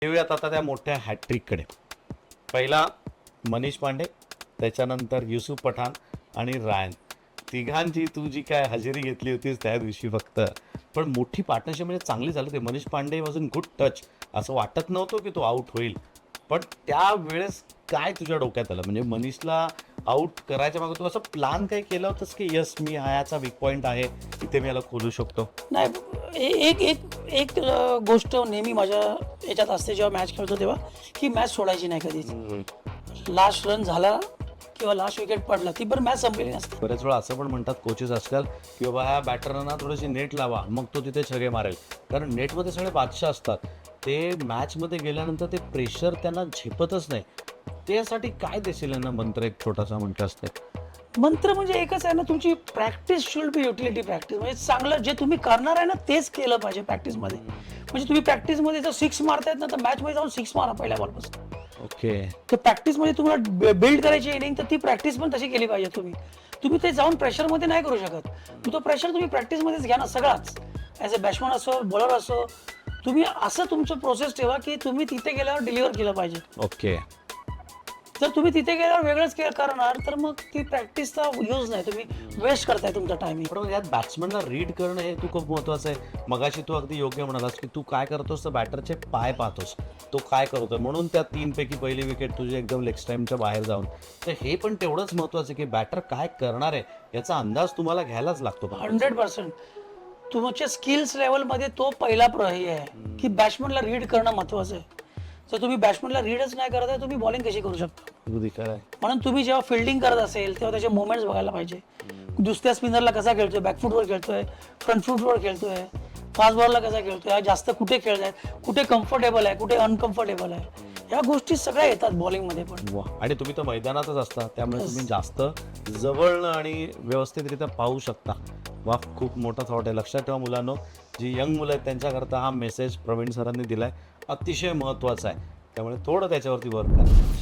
येऊयात आता त्या मोठ्या हॅट्रिककडे. पहिला मनीष पांडे, त्याच्यानंतर युसूफ पठाण आणि रायन, तिघांची तू जी काय हजेरी घेतली होतीस त्या दिवशी फक्त, पण मोठी पार्टनरशिप म्हणजे चांगली झाली. ते Manish Pandey was in good touch. असं वाटत नव्हतं की तो आऊट होईल, पण त्यावेळेस काय तुझ्या डोक्यात आलं? म्हणजे मनीषला आऊट करायच्या मागे तू असं प्लॅन काही केलं होतंस की यस मी हा याचा वीक पॉईंट आहे, इथे मी याला खोलू शकतो? नाही, एक एक एक गोष्ट नेहमी माझ्या याच्यात असते जेव्हा मॅच खेळतो तेव्हा, की मॅच सोडायची नाही कधीच. लास्ट रन झाला किंवा लास्ट विकेट पडला ती पण मॅच संपलेली नसते. बरेच वेळा असं पण म्हणतात कोचेस आजकाल की बाबा ह्या बॅटरना थोडीशी नेट लावा, मग तो तिथे छगे मारेल. कारण नेटमध्ये सगळे बादशाह असतात. ते मॅचमध्ये गेल्यानंतर ते प्रेशर त्यांना झेपतच नाही. त्यासाठी काय देशील यांना मंत्र एक छोटासा म्हटलं असते? मंत्र म्हणजे एकच आहे ना, तुमची practice should be utility practice. म्हणजे चांगलं जे तुम्ही करणार आहे ना तेच केलं पाहिजे प्रॅक्टिसमध्ये. म्हणजे तुम्ही प्रॅक्टिसमध्ये जर सिक्स मारतायत ना तर मॅचमध्ये जाऊन सिक्स मारा पहिल्या बॉलपासून. ओके. तर प्रॅक्टिसमध्ये तुम्हाला बिल्ड करायची इनिंग, तर ती प्रॅक्टिस पण तशी केली पाहिजे. तुम्ही ते जाऊन प्रेशरमध्ये नाही करू शकत. तो प्रेशर तुम्ही प्रॅक्टिसमध्येच घ्या ना सगळाच. ॲज अ बॅट्समन असो बॉलर असो, तुम्ही असं तुमचं प्रोसेस ठेवा की तुम्ही तिथे गेल्यावर डिलिव्हर केलं पाहिजे. ओके. जर तुम्ही तिथे गेल्यावर वेगळंच करणार तर मग ती प्रॅक्टिसचा यूज नाही, तुम्ही वेस्ट करताय तुमचा टायमिंग. पण यात बॅट्समनला रीड करणं हे तू खूप महत्वाचं आहे. मगाशी तू अगदी योग्य म्हणालास की तू काय करतोस तर बॅटरचे पाय पाहतोस, तो काय करतोय, म्हणून त्या 3 पैकी पहिली विकेट तुझी एकदम लेग टाईमच्या बाहेर जाऊन. तर हे पण तेवढंच महत्वाचं की बॅटर काय करणार आहे याचा अंदाज तुम्हाला घ्यायलाच लागतो. 100% तुमच्या स्किल्स लेवलमध्ये तो पहिला हे आहे की बॅट्समनला रीड करणं महत्वाचं आहे. जर तुम्ही बॅट्समनला रीडच नाही करत आहे, तुम्ही बॉलिंग कशी करू शकता? अगदी खरं आहे. म्हणून तुम्ही जेव्हा फिल्डिंग करत असेल तेव्हा त्याचे मुवमेंट्स बघायला पाहिजे. दुसऱ्या स्पिनरला कसा खेळतोय, बॅकफुटवर खेळतोय, फ्रंट फुटवर खेळतोय, फास्ट बॉलला कसा खेळतोय, जास्त कुठे खेळताय, कुठे कम्फर्टेबल आहे, कुठे अनकम्फर्टेबल आहे, या गोष्टी सगळ्या येतात बॉलिंगमध्ये पण. वा. आणि तुम्ही तर मैदानातच असता त्यामुळे तुम्ही जास्त जवळनं आणि व्यवस्थितरित्या पाहू शकता. वा, खूप मोठा थॉट आहे. लक्षात ठेवा मुलांनो, जी यंग मुलं आहेत त्यांच्याकरता हा मेसेज प्रवीण सरांनी दिलाय, अतिशय महत्त्वाचा आहे. त्यामुळे थोडं त्याच्यावरती वर्क करा.